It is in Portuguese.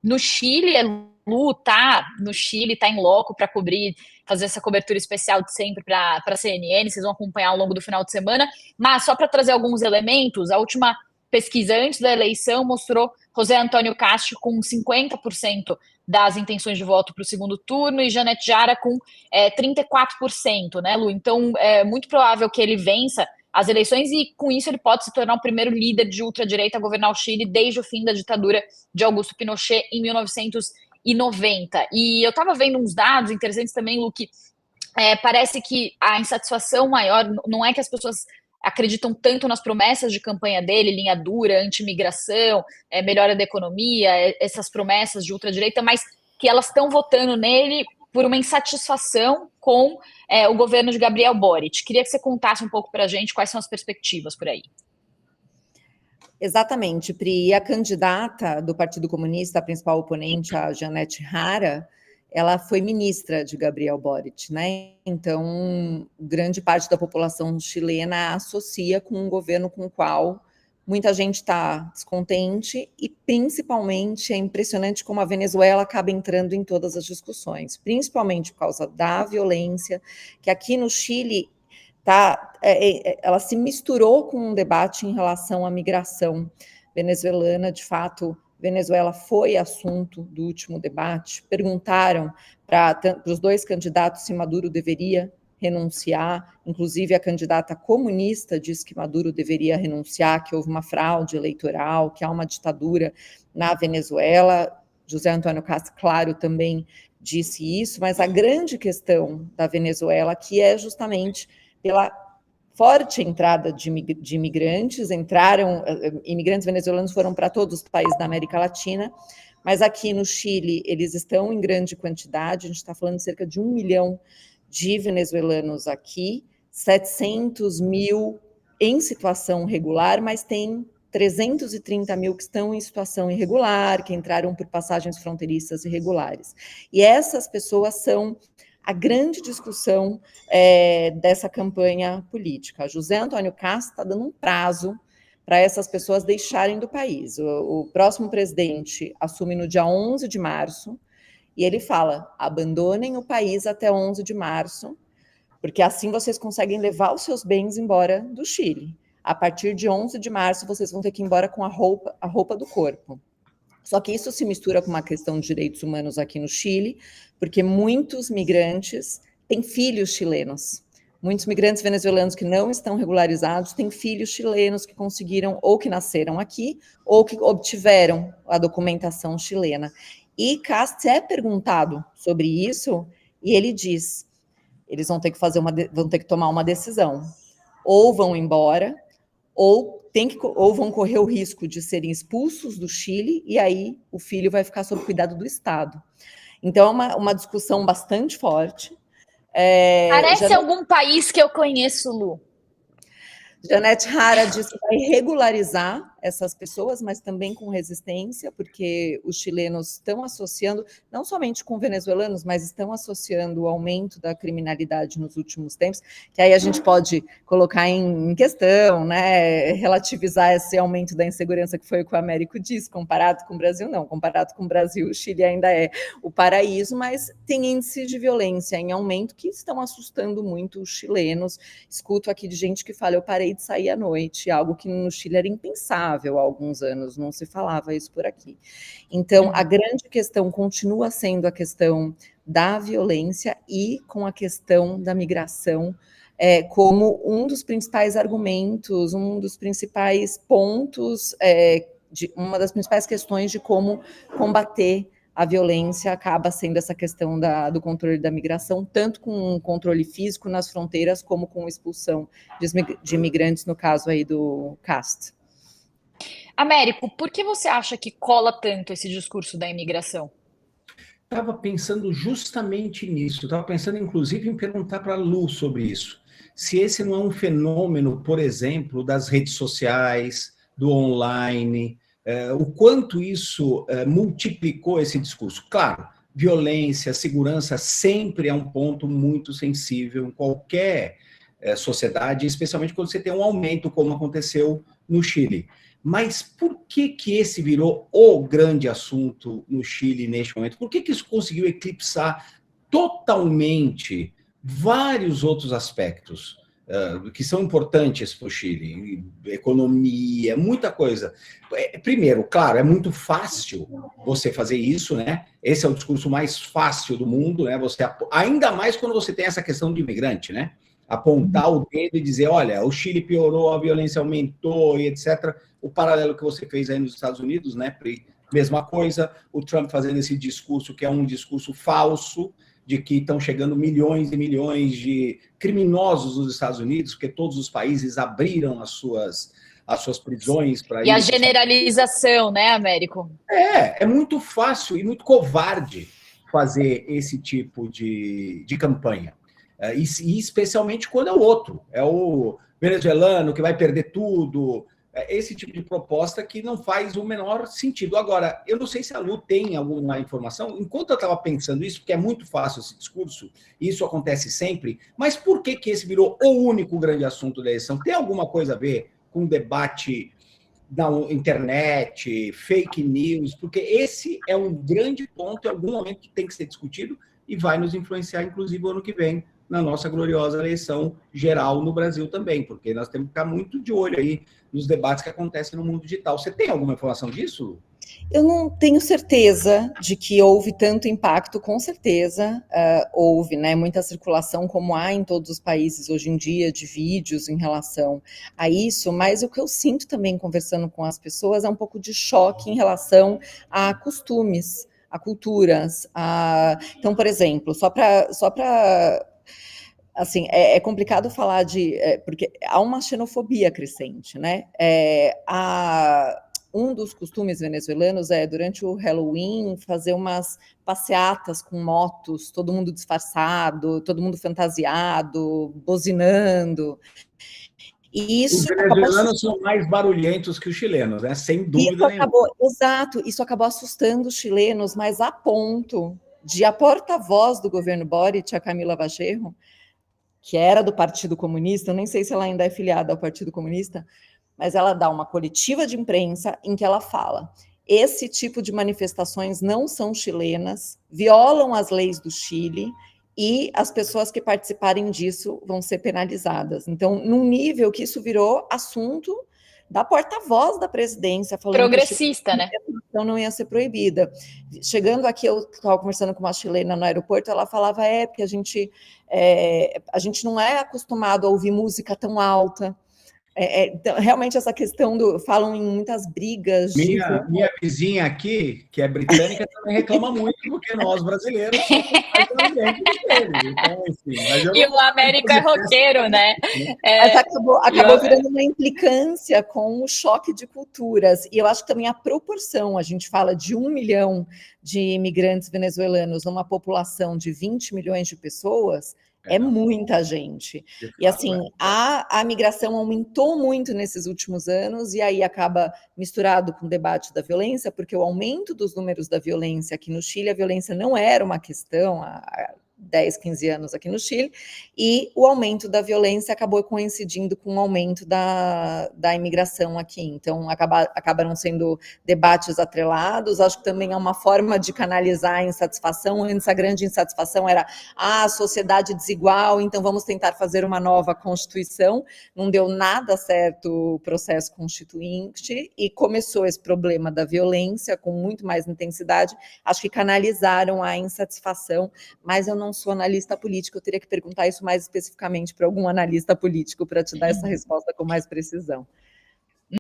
No Chile, Lu tá no Chile, tá em loco para cobrir, fazer essa cobertura especial de sempre para a CNN, vocês vão acompanhar ao longo do final de semana. Mas só para trazer alguns elementos, a última pesquisa antes da eleição mostrou José Antônio Castro com 50% das intenções de voto para o segundo turno e Janete Jara com 34%, né, Lu? Então é muito provável que ele vença as eleições e, com isso, ele pode se tornar o primeiro líder de ultradireita a governar o Chile desde o fim da ditadura de Augusto Pinochet em 1990. E eu estava vendo uns dados interessantes também, Luke. Parece que a insatisfação maior não é que as pessoas acreditam tanto nas promessas de campanha dele, linha dura, anti-imigração, melhora da economia, essas promessas de ultradireita, mas que elas estão votando nele por uma insatisfação com o governo de Gabriel Boric. Queria que você contasse um pouco para a gente quais são as perspectivas por aí. Exatamente, Pri. E a candidata do Partido Comunista, a principal oponente, a Janete Jara, ela foi ministra de Gabriel Boric, né? Então, grande parte da população chilena associa com um governo com o qual muita gente está descontente e, principalmente, é impressionante como a Venezuela acaba entrando em todas as discussões, principalmente por causa da violência, que aqui no Chile ela se misturou com um debate em relação à migração venezuelana. De fato, Venezuela foi assunto do último debate. Perguntaram para os dois candidatos se Maduro deveria renunciar, inclusive a candidata comunista disse que Maduro deveria renunciar, que houve uma fraude eleitoral, que há uma ditadura na Venezuela. José Antônio Castro, claro, também disse isso, mas a grande questão da Venezuela que é justamente pela forte entrada de imigrantes, imigrantes venezuelanos foram para todos os países da América Latina, mas aqui no Chile eles estão em grande quantidade, a gente está falando de cerca de 1 milhão de venezuelanos aqui, 700 mil em situação regular, mas tem 330 mil que estão em situação irregular, que entraram por passagens fronteiriças irregulares. E essas pessoas são a grande discussão dessa campanha política. José Antônio Castro está dando um prazo para essas pessoas deixarem do país. O próximo presidente assume no dia 11 de março, e ele fala, abandonem o país até 11 de março, porque assim vocês conseguem levar os seus bens embora do Chile. A partir de 11 de março, vocês vão ter que ir embora com a roupa do corpo. Só que isso se mistura com uma questão de direitos humanos aqui no Chile, porque muitos migrantes têm filhos chilenos. Muitos migrantes venezuelanos que não estão regularizados têm filhos chilenos que conseguiram, ou que nasceram aqui, ou que obtiveram a documentação chilena. E Castro é perguntado sobre isso, e ele diz, eles vão ter que tomar uma decisão. Ou vão embora, ou vão correr o risco de serem expulsos do Chile, e aí o filho vai ficar sob cuidado do Estado. Então, é uma discussão bastante forte. Parece algum país que eu conheço, Lu. Janete Jara disse que vai regularizar essas pessoas, mas também com resistência, porque os chilenos estão associando, não somente com venezuelanos, mas estão associando o aumento da criminalidade nos últimos tempos, que aí a gente pode colocar em questão, né, relativizar esse aumento da insegurança, que foi o que o Américo disse, comparado com o Brasil, não, comparado com o Brasil, o Chile ainda é o paraíso, mas tem índices de violência em aumento que estão assustando muito os chilenos. Escuto aqui de gente que fala, eu parei de sair à noite, algo que no Chile era impensável há alguns anos, não se falava isso por aqui. Então, a grande questão continua sendo a questão da violência e com a questão da migração como um dos principais argumentos, um dos principais pontos, uma das principais questões de como combater a violência acaba sendo essa questão do controle da migração, tanto com um controle físico nas fronteiras, como com expulsão de imigrantes, no caso aí do CAST. Américo, por que você acha que cola tanto esse discurso da imigração? Estava pensando justamente nisso, estava pensando inclusive em perguntar para a Lu sobre isso. Se esse não é um fenômeno, por exemplo, das redes sociais, do online, o quanto isso multiplicou esse discurso. Claro, violência, segurança sempre é um ponto muito sensível em qualquer sociedade, especialmente quando você tem um aumento, como aconteceu no Chile. Mas por que esse virou o grande assunto no Chile neste momento? Por que isso conseguiu eclipsar totalmente vários outros aspectos que são importantes para o Chile? Economia, muita coisa. Primeiro, claro, é muito fácil você fazer isso, né? Esse é o discurso mais fácil do mundo, né? Ainda mais quando você tem essa questão de imigrante, né? Apontar o dedo e dizer, olha, o Chile piorou, a violência aumentou e etc. O paralelo que você fez aí nos Estados Unidos, né, Pri? Mesma coisa, o Trump fazendo esse discurso que é um discurso falso, de que estão chegando milhões e milhões de criminosos nos Estados Unidos, porque todos os países abriram as suas prisões para isso. E a generalização, né, Américo? É muito fácil e muito covarde fazer esse tipo de campanha. E especialmente quando é o outro, é o venezuelano que vai perder tudo, esse tipo de proposta que não faz o menor sentido. Agora, eu não sei se a Lu tem alguma informação, enquanto eu estava pensando isso, porque é muito fácil esse discurso, e isso acontece sempre, mas por que esse virou o único grande assunto da eleição? Tem alguma coisa a ver com o debate na internet, fake news? Porque esse é um grande ponto, em algum momento, que tem que ser discutido e vai nos influenciar, inclusive, o ano que vem, na nossa gloriosa eleição geral no Brasil também, porque nós temos que ficar muito de olho aí nos debates que acontecem no mundo digital. Você tem alguma informação disso, Lu? Eu não tenho certeza de que houve tanto impacto, com certeza houve, né, muita circulação, como há em todos os países hoje em dia, de vídeos em relação a isso, mas o que eu sinto também conversando com as pessoas é um pouco de choque em relação a costumes, a culturas. Então, por exemplo, só para assim, é complicado falar porque há uma xenofobia crescente, né? Um dos costumes venezuelanos é, durante o Halloween, fazer umas passeatas com motos, todo mundo disfarçado, todo mundo fantasiado, buzinando. E isso, os venezuelanos são mais barulhentos que os chilenos, né? Sem dúvida nenhuma. Exato, isso acabou assustando os chilenos, mas a ponto de a porta-voz do governo Boric, a Camila Vallejo, que era do Partido Comunista, eu nem sei se ela ainda é filiada ao Partido Comunista, mas ela dá uma coletiva de imprensa em que ela fala: esse tipo de manifestações não são chilenas, violam as leis do Chile e as pessoas que participarem disso vão ser penalizadas. Então, num nível que isso virou assunto da porta-voz da presidência, falando progressista, que né? Então não ia ser proibida. Chegando aqui, eu estava conversando com uma chilena no aeroporto, ela falava, porque a gente não é acostumado a ouvir música tão alta. Então, realmente essa questão falam em muitas brigas. Minha vizinha aqui, que é britânica, também reclama muito, porque nós brasileiros somos mais ambientes do que eles. Então, enfim, e o Américo é roqueiro, né? Mas acabou virando uma implicância com o choque de culturas. E eu acho que também a proporção, a gente fala de 1 milhão de imigrantes venezuelanos numa população de 20 milhões de pessoas, é muita gente. E assim, a migração aumentou muito nesses últimos anos, e aí acaba misturado com o debate da violência, porque o aumento dos números da violência aqui no Chile, a violência não era uma questão há 10, 15 anos aqui no Chile, e o aumento da violência acabou coincidindo com o aumento da imigração aqui. Então, acabaram sendo debates atrelados. Acho que também é uma forma de canalizar a insatisfação. Antes, a grande insatisfação era a sociedade desigual, então vamos tentar fazer uma nova Constituição. Não deu nada certo o processo constituinte, e começou esse problema da violência com muito mais intensidade. Acho que canalizaram a insatisfação, mas eu não sou analista político, eu teria que perguntar isso mais especificamente para algum analista político para te dar essa resposta com mais precisão.